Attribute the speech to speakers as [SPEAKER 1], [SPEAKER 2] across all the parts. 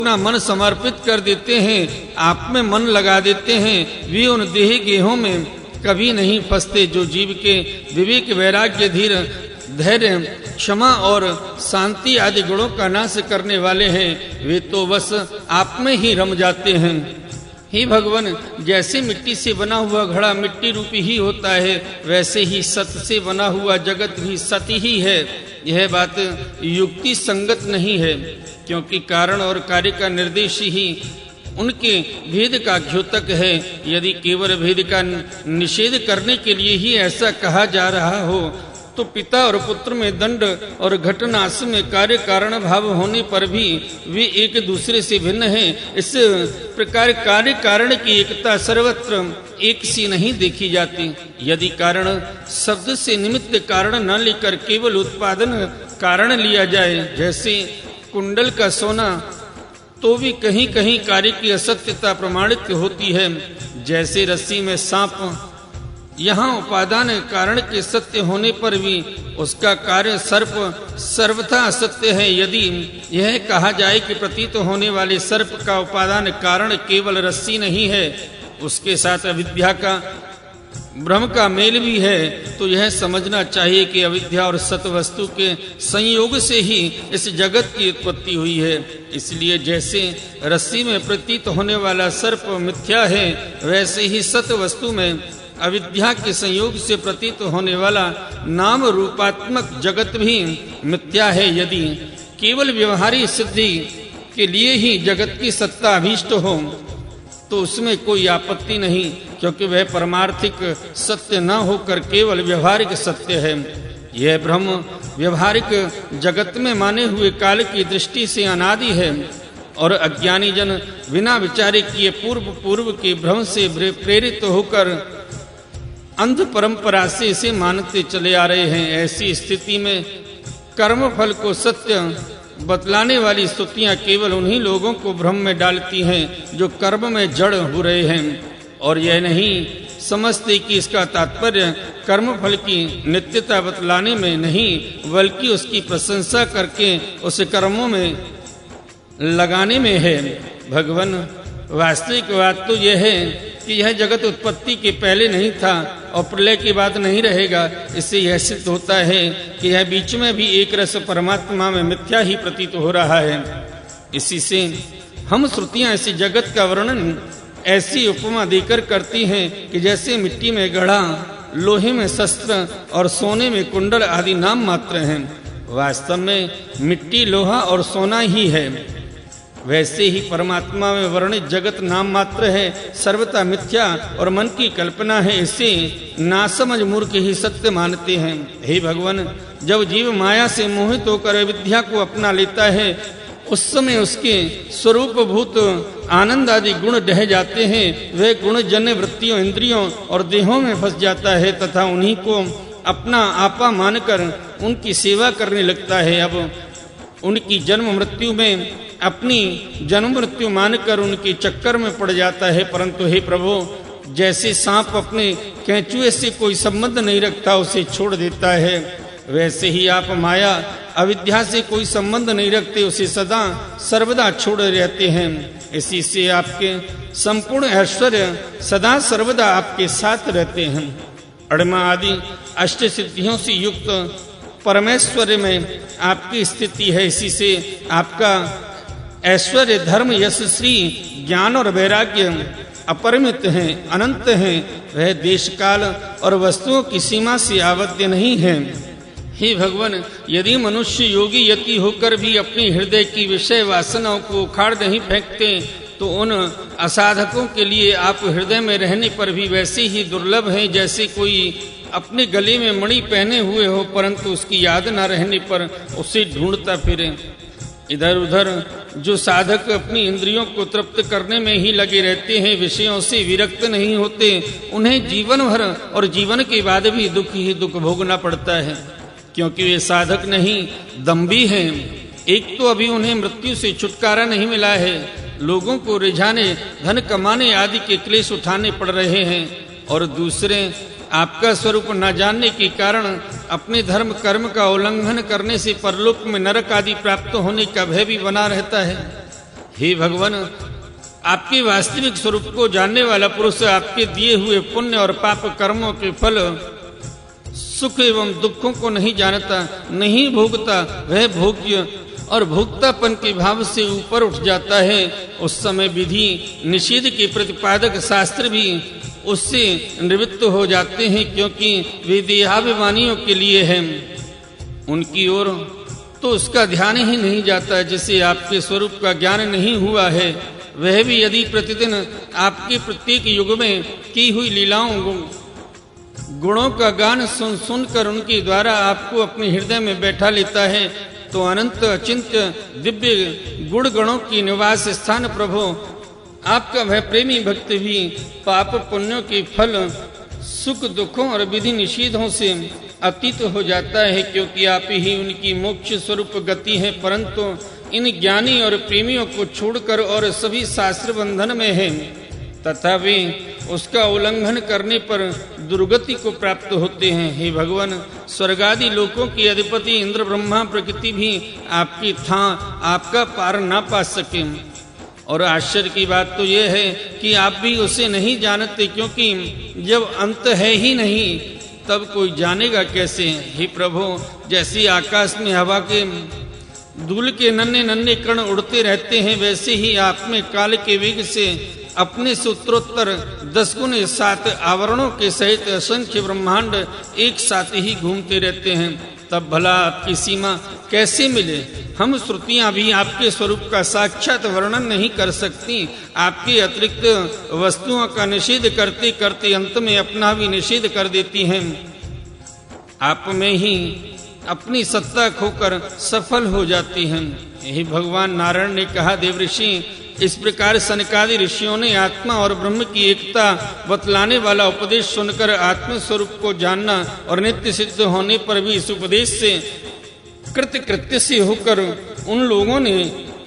[SPEAKER 1] अपना मन समर्पित कर देते हैं, आप में मन लगा देते हैं, वे उन देह गेहों में कभी नहीं फंसते जो जीव के विवेक, वैराग्य, धीर, धैर्य, क्षमा और शांति आदि गुणों का नाश करने वाले हैं। वे तो बस आप में ही रम जाते हैं। हे भगवान, जैसे मिट्टी से बना हुआ घड़ा मिट्टी रूपी ही होता है, वैसे ही सत्य से बना हुआ जगत भी सत्य ही है। यह बात युक्ति संगत नहीं है, क्योंकि कारण और कार्य का निर्देश ही उनके भेद का द्योतक है। यदि केवल भेद का निषेध करने के लिए ही ऐसा कहा जा रहा हो, तो पिता और पुत्र में दंड और घटनाश में कार्य कारण भाव होने पर भी वे एक दूसरे से भिन्न हैं। इस प्रकार कार्य कारण की एकता सर्वत्र एक सी नहीं देखी जाती। यदि कारण शब्द से निमित्त कारण न लेकर केवल उत्पादन कारण लिया जाए, जैसे कुंडल का सोना, तो भी कहीं कहीं कार्य की असत्यता प्रमाणित होती है। जैसे रस्सी में सांप, यहाँ उपादान कारण के सत्य होने पर भी उसका कार्य सर्प सर्वथा असत्य है। यदि यह कहा जाए कि प्रतीत होने वाले सर्प का उपादान कारण केवल रस्सी नहीं है, उसके साथ अविद्या का, ब्रह्म का मेल भी है, तो यह समझना चाहिए कि अविद्या और सत वस्तु के संयोग से ही इस जगत की उत्पत्ति हुई है। इसलिए जैसे रस्सी में प्रतीत होने वाला सर्प मिथ्या है, वैसे ही सत वस्तु में अविद्या के संयोग से प्रतीत होने वाला नाम रूपात्मक जगत भी मिथ्या है। यदि केवल व्यवहारिक सिद्धि के लिए ही जगत की सत्ता अभीष्ट हो, तो उसमें कोई आपत्ति नहीं, क्योंकि वह परमार्थिक सत्य न होकर केवल व्यवहारिक सत्य है। यह ब्रह्म व्यवहारिक जगत में माने हुए काल की दृष्टि से अनादि है, और अज्ञानी जन बिना विचारे किए पूर्व के भ्रम से प्रेरित होकर अंध परंपरा से इसे मानते चले आ रहे हैं। ऐसी स्थिति में कर्म फल को सत्य बतलाने वाली स्तुतियां केवल उन्हीं लोगों को भ्रम में डालती हैं जो कर्म में जड़ हो रहे हैं, और यह नहीं समझते कि इसका तात्पर्य कर्म फल की नित्यता बतलाने में नहीं, बल्कि उसकी प्रशंसा करके उसे कर्मों में लगाने में है। भगवान, वास्तविक बात तो यह है कि यह जगत उत्पत्ति के पहले नहीं था और प्रलय के बाद नहीं रहेगा। इससे यह सिद्ध होता है कि यह बीच में भी एक रस परमात्मा में मिथ्या ही प्रतीत हो रहा है। इसी से हम श्रुतियां इसी जगत का वर्णन ऐसी उपमा देकर करती हैं कि जैसे मिट्टी में गढ़ा, लोहे में शस्त्र और सोने में कुंडल आदि नाम मात्र हैं। वास्तव में मिट्टी, लोहा और सोना ही है। वैसे ही परमात्मा में वर्णित जगत नाम मात्र है, सर्वथा मिथ्या और मन की कल्पना है। इसे नासमझ मूर्ख ही सत्य मानते हैं। हे भगवान, जब जीव माया से मोहित होकर अविद्या को अपना लेता है, उस समय उसके स्वरूप भूत आनंद आदि गुण ढह जाते हैं। वह गुण जन्य वृत्तियों, इंद्रियों और देहों में फंस जाता है तथा उन्हीं को अपना आपा मानकर उनकी सेवा करने लगता है। अब उनकी जन्म मृत्यु में अपनी जन्म मृत्यु मानकर उनके चक्कर में पड़ जाता है। परंतु हे प्रभु, जैसे सांप अपने केंचुए से कोई संबंध नहीं रखता, उसे छोड़ देता है, वैसे ही आप माया अविद्या से कोई संबंध नहीं रखते, उसे सदा सर्वदा छोड़ रहते हैं। इसी से आपके संपूर्ण ऐश्वर्य सदा सर्वदा आपके साथ रहते हैं। अड़मा आदि अष्ट सिद्धियों से युक्त परमेश्वर में आपकी स्थिति है। इसी से आपका ऐश्वर्य, धर्म, यश, श्री, ज्ञान और वैराग्य अपरिमित हैं, अनंत हैं। वह देश काल और वस्तुओं की सीमा से आबद्ध नहीं है। हे भगवान, यदि मनुष्य योगी यति होकर भी अपनी हृदय की विषय वासनाओं को उखाड़ नहीं फेंकते, तो उन असाधकों के लिए आप हृदय में रहने पर भी वैसे ही दुर्लभ हैं जैसे कोई अपने गले में मणि पहने हुए हो, परंतु उसकी याद न रहने पर उसे ढूंढता फिरे। इधर उधर जो साधक अपनी इंद्रियों को तृप्त करने में ही लगे रहते हैं, विषयों से विरक्त नहीं होते, उन्हें जीवन भर और जीवन के बाद भी दुख ही दुख भोगना पड़ता है, क्योंकि वे साधक नहीं, दम्भी हैं। एक तो अभी उन्हें मृत्यु से छुटकारा नहीं मिला है, लोगों को रिझाने, धन कमाने आदि के क्लेश उठाने पड़ रहे हैं, और दूसरे आपका स्वरूप न जानने के कारण अपने धर्म कर्म का उल्लंघन करने से परलोक में नरक आदि प्राप्त होने का भय भी बना रहता है। हे भगवान, आपके वास्तविक स्वरूप को जानने वाला पुरुष आपके दिए हुए पुण्य और पाप कर्मों के फल, सुख एवं दुखों को नहीं जानता, नहीं भोगता। वह भोग्य और भोक्तापन के भाव से ऊपर उठ जाता है। उस समय विधि निषेध के प्रतिपादक शास्त्र भी उससे निवृत्त हो जाते हैं, क्योंकि वे देहाभिमानियों के लिए हैं। उनकी ओर तो उसका ध्यान ही नहीं जाता। जिसे आपके स्वरूप का ज्ञान नहीं हुआ है, वह भी यदि प्रतिदिन आपके प्रत्येक युग में की हुई लीलाओं गुणों का गान सुन सुनकर उनके द्वारा आपको अपने हृदय में बैठा लेता है, तो अनंत अचिंत्य दिव्य गुण गणों की निवास स्थान प्रभु आपका वह प्रेमी भक्त भी पाप पुण्यों के फल, सुख दुखों और विधि निषेधों से अतीत हो जाता है, क्योंकि आप ही उनकी मोक्ष स्वरूप गति है। परंतु इन ज्ञानी और प्रेमियों को छोड़कर और सभी शास्त्र बंधन में हैं, तथा वे उसका उल्लंघन करने पर दुर्गति को प्राप्त होते हैं। हे भगवान, स्वर्गादि लोकों के अधिपति इंद्र ब्रह्मा प्रकृति भी आपकी था आपका पार ना पा सके। और आश्चर्य की बात तो यह है कि आप भी उसे नहीं जानते, क्योंकि जब अंत है ही नहीं तब कोई जानेगा कैसे। हे प्रभु, जैसे आकाश में हवा के धूल के नन्हे नन्हे कण उड़ते रहते हैं, वैसे ही आप में काल के वेग से अपने से उत्तरोत्तर 10 गुण 7 आवरणों के सहित असंख्य ब्रह्मांड एक साथ ही घूमते रहते हैं। तब भला आपकी सीमा कैसे मिले? हम श्रुतियां भी आपके स्वरूप का साक्षात वर्णन नहीं कर सकती। आपके अतिरिक्त वस्तुओं का निषेध करते करते अंत में अपना भी निषेध कर देती हैं। आप में ही अपनी सत्ता खोकर सफल हो जाती हैं। यही भगवान नारायण ने कहा, देवऋषि, इस प्रकार सनकादि ऋषियों ने आत्मा और ब्रह्म की एकता बतलाने वाला उपदेश सुनकर आत्म स्वरूप को जानना और नित्य सिद्ध होने पर भी इस उपदेश से कृत्य से होकर उन लोगों ने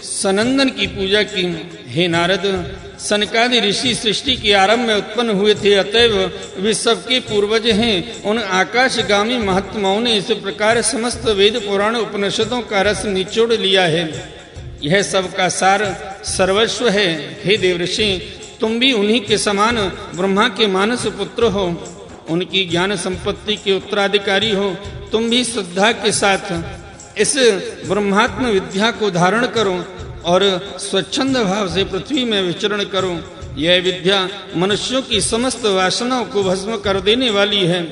[SPEAKER 1] सनंदन की पूजा की। हे नारद, सनकादि ऋषि सृष्टि के आरंभ में उत्पन्न हुए थे, अतएव वे सबके पूर्वज हैं। उन आकाशगामी महात्माओं ने इस प्रकार समस्त वेद पुराण उपनिषदों का रस निचोड़ लिया है। यह सबका सार सर्वस्व है। हे देवऋषि, तुम भी उन्हीं के समान ब्रह्मा के मानस पुत्र हो, उनकी ज्ञान संपत्ति के उत्तराधिकारी हो। तुम भी श्रद्धा के साथ इस ब्रह्मात्म विद्या को धारण करो और स्वच्छंद भाव से पृथ्वी में विचरण करो। यह विद्या मनुष्यों की समस्त वासनाओं को भस्म कर देने वाली है।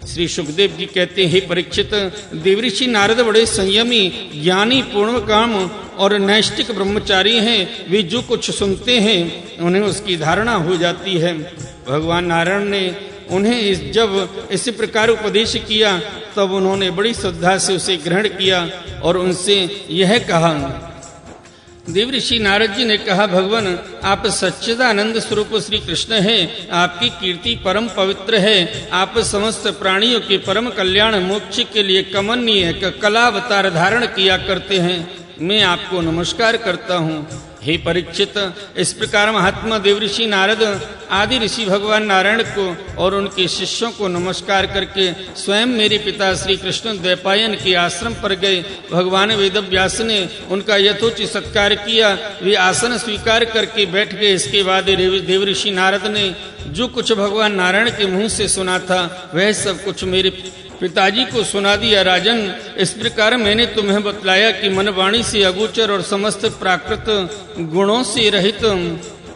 [SPEAKER 1] श्री सुखदेव जी कहते हैं, परीक्षित, देवऋषि नारद बड़े संयमी, ज्ञानी, पूर्ण काम और नैष्ठिक ब्रह्मचारी हैं। वे जो कुछ सुनते हैं उन्हें उसकी धारणा हो जाती है। भगवान नारायण ने उन्हें जब इसी प्रकार उपदेश किया, तब उन्होंने बड़ी श्रद्धा से उसे ग्रहण किया और उनसे यह कहा। देवऋषि नारद जी ने कहा, भगवान, आप सच्चिदानंद स्वरूप श्री कृष्ण हैं। आपकी कीर्ति परम पवित्र है। आप समस्त प्राणियों के परम कल्याण मोक्ष के लिए कमनीय कला अवतार धारण किया करते हैं। मैं आपको नमस्कार करता हूँ। हे परीक्षित, इस प्रकार महात्मा देवऋषि नारद आदि ऋषि भगवान नारायण को और उनके शिष्यों को नमस्कार करके स्वयं मेरे पिता श्री कृष्ण द्वैपायन के आश्रम पर गए। भगवान वेदव्यास ने उनका यथोचित सत्कार किया। वे आसन स्वीकार करके बैठ गए। इसके बाद देवऋषि नारद ने जो कुछ भगवान नारायण के मुंह से सुना था, वह सब कुछ मेरे पिताजी को सुना दिया। राजन, इस प्रकार मैंने तुम्हें बतलाया कि मन वाणी से अगोचर और समस्त प्राकृत गुणों से रहित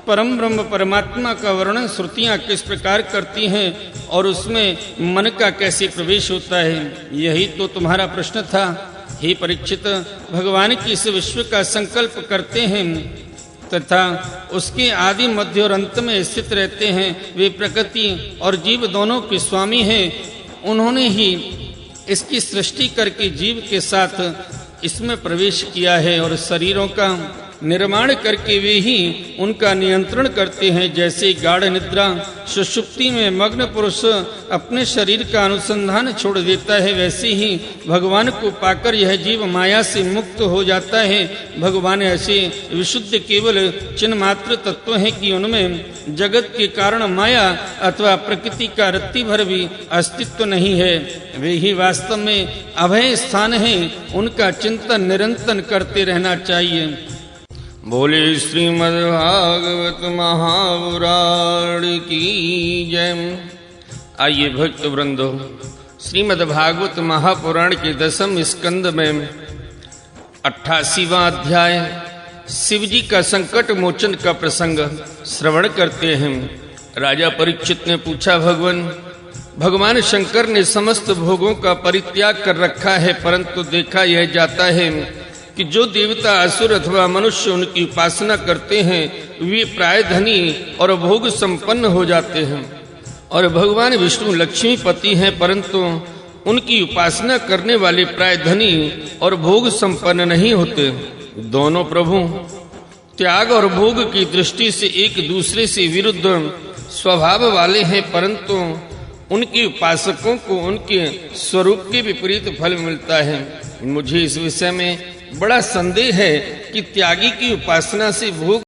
[SPEAKER 1] परम ब्रह्म परमात्मा का वर्णन श्रुतियां किस प्रकार करती हैं और उसमें मन का कैसे प्रवेश होता है। यही तो तुम्हारा प्रश्न था। हे परीक्षित, भगवान की इस विश्व का संकल्प करते हैं तथा उसके आदि मध्य और अंत में स्थित रहते हैं। वे प्रकृति और जीव दोनों के स्वामी हैं। उन्होंने ही इसकी सृष्टि करके जीव के साथ इसमें प्रवेश किया है और शरीरों का निर्माण करके वे ही उनका नियंत्रण करते हैं। जैसे गाढ़ निद्रा सुषुप्ति में मग्न पुरुष अपने शरीर का अनुसंधान छोड़ देता है, वैसे ही भगवान को पाकर यह जीव माया से मुक्त हो जाता है। भगवान ऐसे विशुद्ध केवल चिन्ह मात्र तत्व हैं कि उनमें जगत के कारण माया अथवा प्रकृति का रत्ती भर भी अस्तित्व नहीं है। वे ही वास्तव में अभय स्थान हैं। उनका चिंतन निरंतर करते रहना चाहिए। बोले श्रीमद्भागवत महापुराण की जय। आइए भक्त वृंदो, श्रीमद्भागवत महापुराण के 10वें स्कंद में 88वां अध्याय शिव जी का संकट मोचन का प्रसंग श्रवण करते हैं। राजा परीक्षित ने पूछा, भगवान शंकर ने समस्त भोगों का परित्याग कर रखा है, परंतु देखा यह जाता है कि जो देवता असुर अथवा मनुष्य उनकी उपासना करते हैं वे प्राय धनी और भोग संपन्न हो जाते हैं, और भगवान विष्णु लक्ष्मीपति हैं, परंतु उनकी उपासना करने वाले प्राय धनी और भोग संपन्न नहीं होते। दोनों प्रभु त्याग और भोग की दृष्टि से एक दूसरे से विरुद्ध स्वभाव वाले हैं, परंतु उनके उपासकों को उनके स्वरूप के विपरीत फल मिलता है। मुझे इस विषय में बड़ा संदेह है कि त्यागी की उपासना से भोग